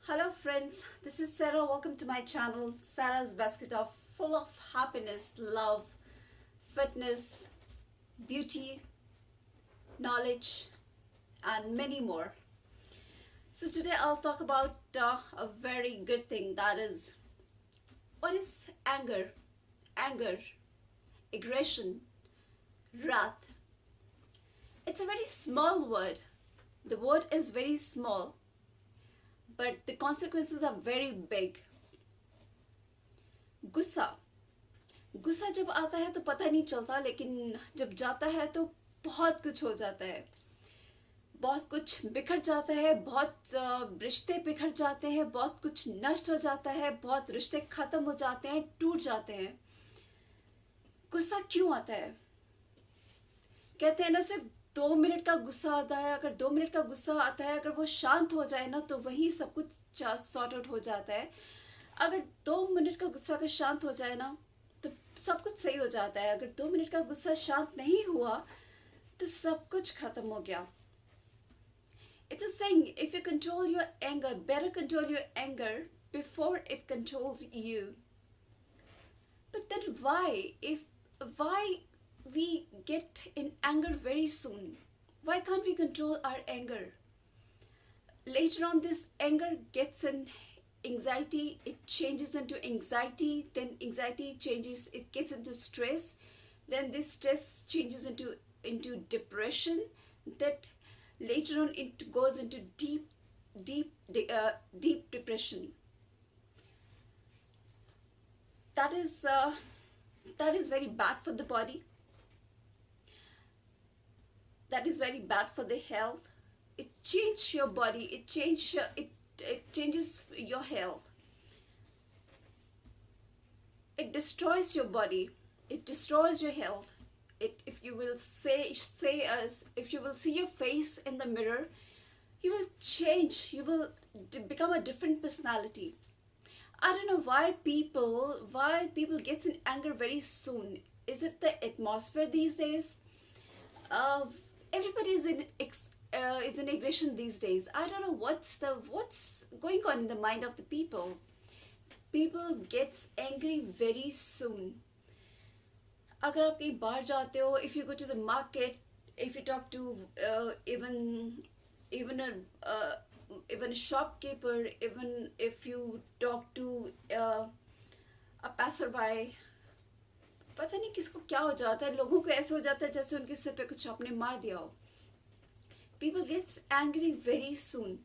Hello friends, this is Sarah. Welcome to my channel, Sarah's Basket of full of happiness, love, fitness, beauty, knowledge, and many more. So today I'll talk about a very good thing, that is, what is anger? Anger, aggression, wrath. It's a very small word. The word is very small, but the consequences are very big. गुस्सा गुस्सा जब आता है तो पता नहीं चलता, लेकिन जब जाता है तो बहुत कुछ हो जाता है, बहुत कुछ बिखर जाता है, बहुत रिश्ते बिखर जाते हैं, बहुत कुछ नष्ट हो जाता है, बहुत रिश्ते खत्म हो जाते हैं, टूट जाते हैं। गुस्सा क्यों आता है? कहते हैं ना, सिर्फ 2 मिनट का गुस्सा आता है। अगर 2 मिनट का गुस्सा आता है, अगर वो शांत हो जाए ना, तो वही सब कुछ सॉर्ट आउट हो जाता है। अगर 2 मिनट का गुस्सा अगर शांत हो जाए ना, तो सब कुछ सही हो जाता है। अगर 2 मिनट का गुस्सा शांत नहीं हुआ तो सब कुछ खत्म हो गया। It's a saying, if you control your anger, better control your anger before it controls you. But then why we get in anger very soon? Why can't we control our anger? Later on, this anger gets in anxiety, it changes into anxiety, then anxiety changes, it gets into stress, then this stress changes into depression, that later on it goes into deep depression. That is very bad for the body. That is very bad for the health. It changes your body. It changes your health. It destroys your body. It destroys your health. If you will if you will see your face in the mirror, you will change. You will become a different personality. I don't know why people get in anger very soon. Is it the atmosphere these days? Everybody is in aggression these days. I don't know what's going on in the mind of the people. People gets angry very soon. अगर आप कहीं बाहर जाते हो, if you go to the market, if you talk to even a shopkeeper, even if you talk to a passerby, पता नहीं किसको क्या हो जाता है। लोगों को ऐसे हो जाता है जैसे उनके सिर पे कुछ आपने मार दिया हो। People gets angry very soon.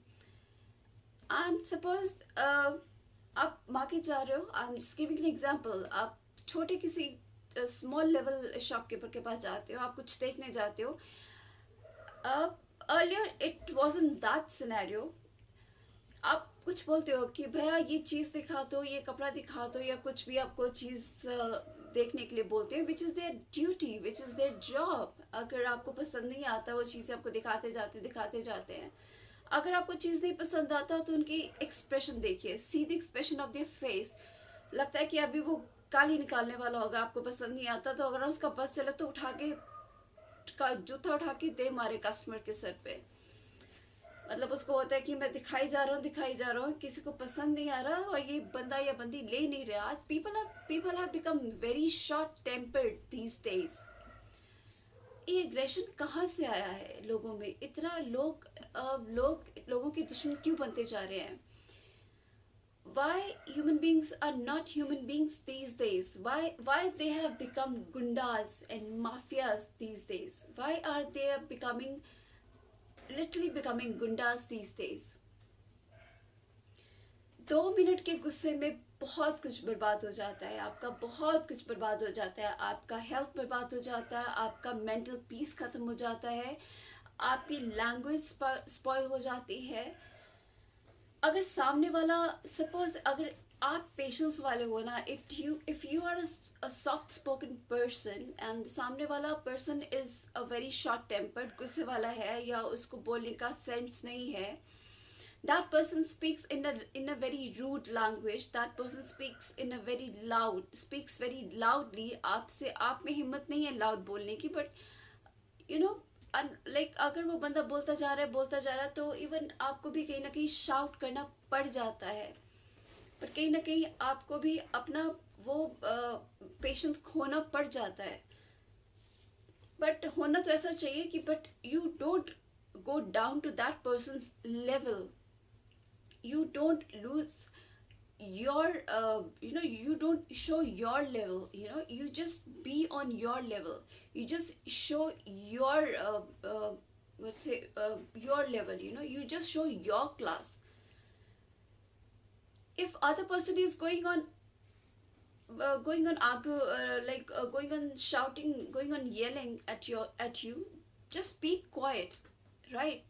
And suppose आप मार्केट जा रहे हो, I'm just giving an example. आप छोटे किसी स्मॉल लेवल शॉपकीपर के पास जाते हो, आप कुछ देखने जाते हो। Earlier it wasn't that scenario. आप कुछ बोलते हो कि भैया ये चीज़ दिखा दो, ये कपड़ा दिखा दो, या कुछ भी आपको चीज़ देखने के लिए बोलते हैं, which is there duty, which is their job. अगर आपको पसंद नहीं आता, वो चीज़ें आपको दिखाते जाते हैं। अगर आपको चीज़ नहीं पसंद आता तो उनकी एक्सप्रेशन देखिए, see the expression of their face. लगता है कि अभी वो गाली निकालने वाला होगा। आपको पसंद नहीं आता तो अगर उसका बस चले तो जूता उठा के दे मारे कस्टमर के सर पे। मतलब उसको होता है कि मैं दिखाई जा रहा हूँ, किसी को पसंद नहीं आ रहा और ये बंदा या बंदी ले नहीं रहा। आज people have become very short tempered these days. ये एग्रेशन कहाँ से आया है लोगों में? इतना लोगों के दुश्मन क्यों बनते जा रहे हैं? Why human beings are not human beings these days? Why they have become gundas and mafias these days? Why are they literally becoming gundas these days? 2 minute के गुस्से में बहुत कुछ बर्बाद हो जाता है। आपका बहुत कुछ बर्बाद हो जाता है। आपका हेल्थ बर्बाद हो जाता है, आपका मेंटल पीस खत्म हो जाता है, आपकी लैंग्वेज स्पॉइल हो जाती है। अगर सामने वाला, सपोज अगर आप पेशेंस वाले हो ना, if you are a soft spoken person and सामने वाला person is a very short tempered, गुस्से वाला है या उसको बोलने का सेंस नहीं है, that person speaks in a very rude language, that person speaks very loudly। आप में हिम्मत नहीं है लाउड बोलने की, but you know लाइक अगर वो बंदा बोलता जा रहा है तो इवन आपको भी कहीं ना कहीं शाउट करना पड़ जाता है, पर कहीं ना कहीं आपको भी अपना वो पेशेंस खोना पड़ जाता है। बट होना तो ऐसा चाहिए कि but you don't go down to that person's level. You don't lose your you don't show your level, you just be on your level. You just show your let's say your level, you just show your class. If other person is going on argue, going on shouting, going on yelling at you, just be quiet, right?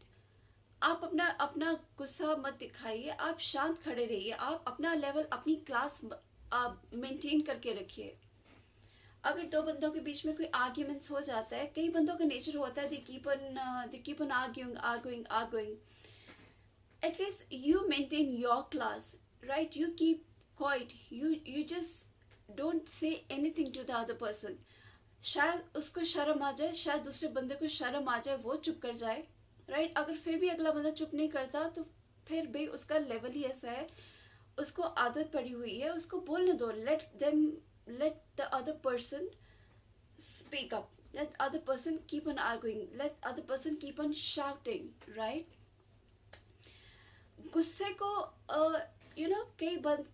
आप अपना अपना गुस्सा मत दिखाइए, आप शांत खड़े रहिए, आप अपना लेवल, अपनी क्लास मेंटेन करके रखिए। अगर दो बंदों के बीच में कोई आर्ग्यूमेंट्स हो जाता है, कई बंदों का नेचर होता है they keep on arguing, at least you maintain your class, right? You keep quiet, you just don't say anything to the other person. शायद उसको शर्म आ जाए, शायद दूसरे बंदे को शर्म आ जाए, वो चुप कर जाए, राइट? अगर फिर भी अगला बंदा चुप नहीं करता तो फिर भी उसका लेवल ही ऐसा है, उसको आदत पड़ी हुई है, उसको बोलने दो। let the other person speak up, let other person keep on arguing, let other person keep on shouting, right? गुस्से को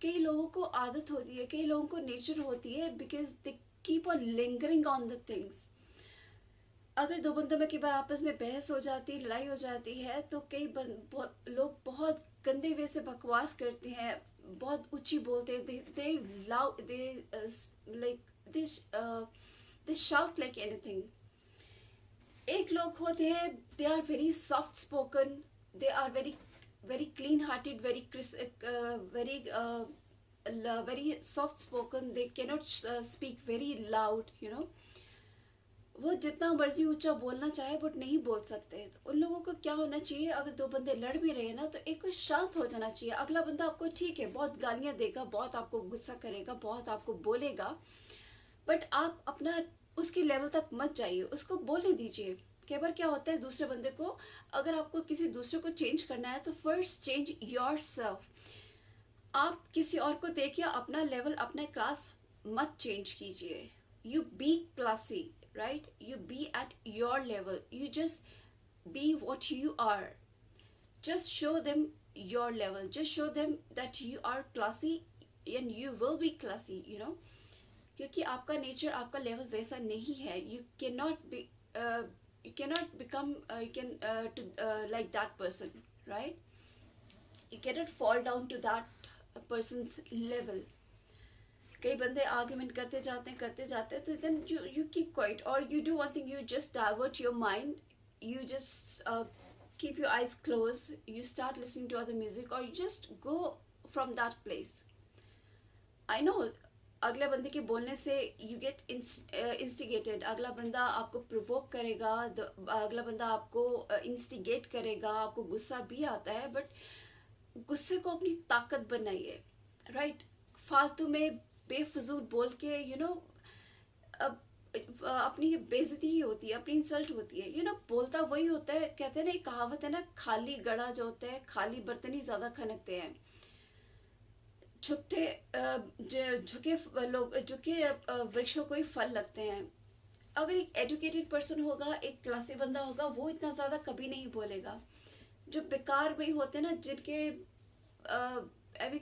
कई लोगों को आदत होती है, कई लोगों को नेचर होती है, because they keep on lingering on the things. अगर दो बंदों में कई बार आपस में बहस हो जाती है, लड़ाई हो जाती है, तो कई लोग बहुत गंदे वे से बकवास करते हैं, बहुत ऊंची बोलते हैं, दे शाउट लाइक एनीथिंग। एक लोग होते हैं, they are very soft spoken, they are very clean hearted, very soft spoken, they cannot speak very loud, वो जितना मर्जी ऊंचा बोलना चाहे बट नहीं बोल सकते। तो उन लोगों को क्या होना चाहिए, अगर दो बंदे लड़ भी रहे हैं ना, तो एक को शांत हो जाना चाहिए। अगला बंदा आपको ठीक है बहुत गालियां देगा, बहुत आपको गुस्सा करेगा, बहुत आपको बोलेगा, बट आप अपना उसके लेवल तक मत जाइए, उसको बोलने दीजिए। कई बार क्या होता है, दूसरे बंदे को, अगर आपको किसी दूसरे को चेंज करना है तो फर्स्ट चेंज योरसेल्फ। आप किसी और को देखिए, अपना लेवल, अपना क्लास मत चेंज कीजिए। You be classy, right? You be at your level, you just be what you are, just show them your level, just show them that you are classy and you will be classy, क्योंकि आपका nature, आपका level वैसा नहीं है। you cannot become like that person, right? You cannot fall down to that person's level. कई बंदे argument करते जाते हैं, तो देन यू कीप क्वाइट, और you do one thing, you just divert your mind, you just keep your eyes close, you start listening to other music, और you just go from that place. I know अगले बंदे के बोलने से you get instigated, अगला बंदा आपको provoke करेगा, अगला बंदा आपको इंस्टिगेट करेगा, आपको गुस्सा भी आता है, बट गुस्से को अपनी ताकत बनाइए, राइट? फालतू में बेफजूल बोल के अपनी बेइज्जती ही होती है, अपनी इंसल्ट होती है, बोलता वही होता है। कहते हैं ना, एक कहावत है ना, खाली गड़ा जो होता है, खाली बर्तन ही ज्यादा खनकते हैं। झुके वृक्षों को ही फल लगते हैं। अगर एक एजुकेटेड पर्सन होगा, एक क्लासी बंदा होगा, वो इतना ज्यादा कभी नहीं बोलेगा। जो बेकार में होते हैं ना, जिनके अभी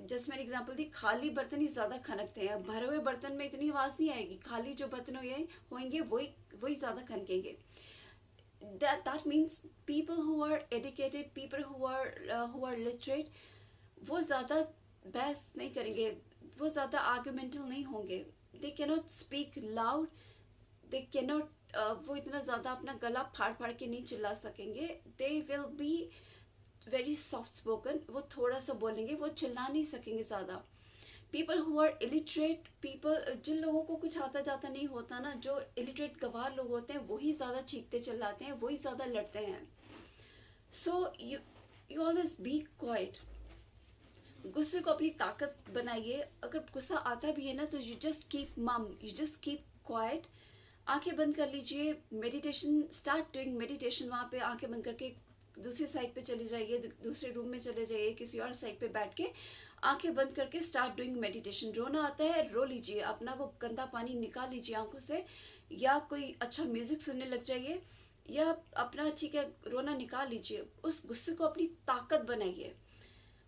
जैसे मैंने एग्जांपल दी, खाली बर्तन ही ज्यादा खनकते हैं, भरे हुए बर्तन में इतनी आवाज नहीं आएगी, खाली जो बर्तन होंगे वही ज्यादा खनकेंगे। that means people who are educated, people who are literate, वो ज्यादा बहस नहीं करेंगे, वो ज्यादा आर्गुमेंटल नहीं होंगे, they cannot speak loud, they cannot वो इतना ज्यादा अपना गला फाड़ फाड़ के नहीं चिल्ला सकेंगे, they will be very soft spoken, वो थोड़ा सा बोलेंगे, वो चिल्ला नहीं सकेंगे ज्यादा। People who are illiterate people, जिन लोगों को कुछ आता जाता नहीं होता ना, जो इलिटरेट गवार लोग होते हैं, वही ज्यादा चीखते चिल्लाते हैं, वही ज्यादा लड़ते हैं। So you always be quite, गुस्से को अपनी ताकत बनाइए। अगर गुस्सा आता भी है ना, तो यू जस्ट कीप मम, यू जस्ट कीप क्वाइट, आंखें बंद कर लीजिए, मेडिटेशन स्टार्ट डूइंग मेडिटेशन। वहाँ पे आंखें बंद करके दूसरी साइड पे चले जाइए, दूसरे रूम में चले जाइए, किसी और साइड पे बैठ के आंखें बंद करके स्टार्ट डूइंग मेडिटेशन। रोना आता है रो लीजिए, अपना वो गंदा पानी निकाल लीजिए आंखों से, या कोई अच्छा म्यूजिक सुनने लग जाइए, या अपना ठीक है रोना निकाल लीजिए। उस गुस्से को अपनी ताकत बनाइए,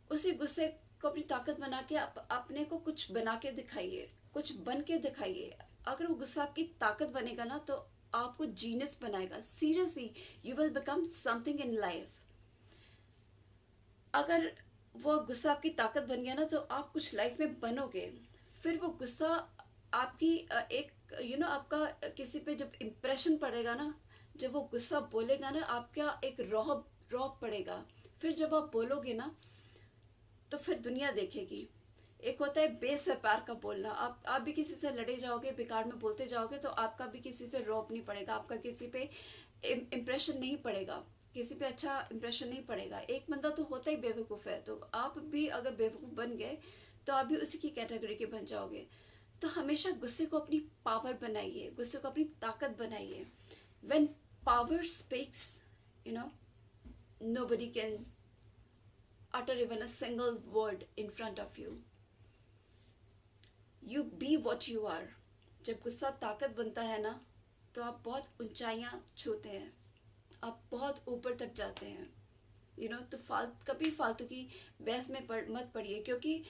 उसी गुस्से को अपनी ताकत बना के अपने को कुछ बना के दिखाइए, कुछ बन के दिखाइए। अगर वो गुस्सा आपकी ताकत बनेगा ना तो आपको जीनियस बनाएगा। Seriously, you will become something in life. अगर वो गुस्सा आपकी ताकत बन गया ना तो आप कुछ लाइफ में बनोगे। फिर वो गुस्सा आपकी एक आपका किसी पे जब इम्प्रेशन पड़ेगा ना, जब वो गुस्सा बोलेगा ना, आपका एक रौब पड़ेगा। फिर जब आप बोलोगे ना तो फिर दुनिया देखेगी। एक होता है बेसरपार का बोलना, आप भी किसी से लड़े जाओगे, बेकार में बोलते जाओगे तो आपका भी किसी पे रौब नहीं पड़ेगा, आपका किसी पे इम्प्रेशन नहीं पड़ेगा, किसी पे अच्छा इम्प्रेशन नहीं पड़ेगा। एक बंदा तो होता ही बेवकूफ़ है, तो आप भी अगर बेवकूफ़ बन गए तो आप भी उसी की कैटेगरी के बन जाओगे। तो हमेशा गुस्से को अपनी पावर बनाइए, गुस्से को अपनी ताकत बनाइए। When power speaks, nobody can utter even a single word in front of you. You be what you are. जब गुस्सा ताकत बनता है ना तो आप बहुत ऊंचाइयां छूते हैं, आप बहुत ऊपर तक जाते हैं। तो कभी फालतू की बहस में मत पड़िए, क्योंकि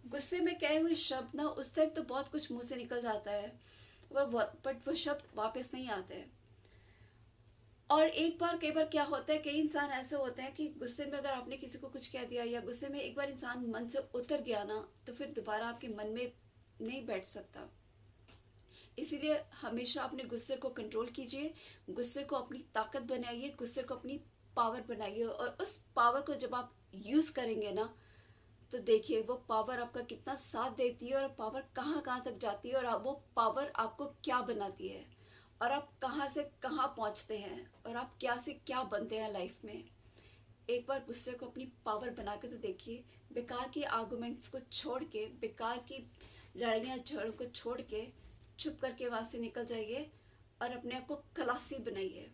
गुस्से में कहे हुए शब्द ना उस टाइम तो बहुत कुछ मुंह से निकल जाता है, बट वो शब्द वापस नहीं आते हैं। और कई बार क्या होता है, कई इंसान ऐसे होते हैं कि गुस्से में अगर आपने किसी को कुछ कह दिया, या गुस्से में एक बार इंसान मन से उतर गया ना तो फिर दोबारा आपके मन में नहीं बैठ सकता। इसीलिए हमेशा अपने गुस्से को कंट्रोल कीजिए, गुस्से को अपनी ताकत बनाइए, गुस्से को अपनी पावर बनाइए। और उस पावर को जब आप यूज करेंगे ना तो देखिए वो पावर आपका कितना साथ देती है, और पावर कहाँ कहाँ तक जाती है, और वो पावर आपको क्या बनाती है, और आप कहाँ से कहाँ पहुँचते हैं, और आप क्या से क्या बनते हैं लाइफ में। एक बार गुस्से को अपनी पावर बना के तो देखिए। बेकार की आर्गुमेंट्स को छोड़ के, बेकार की लड़ाइयाँ झगड़ों को छोड़ के चुप करके वहाँ से निकल जाइए और अपने आप को खलासी बनाइए।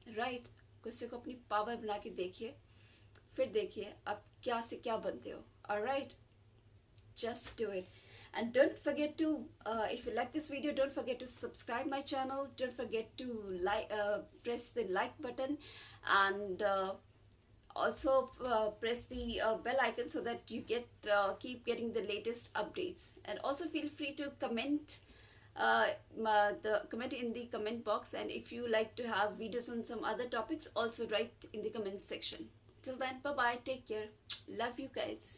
राइट, गुस्से को अपनी पावर बना के देखिए, फिर देखिए आप क्या से क्या बनते हो। Alright, just do it. And don't forget to if you like this video, don't forget to subscribe my channel, don't forget to press the like button, and also press the bell icon so that you keep getting the latest updates. And also feel free to comment comment in the comment box, and if you like to have videos on some other topics, also write in the comment section. Till then, bye bye, take care, love you guys.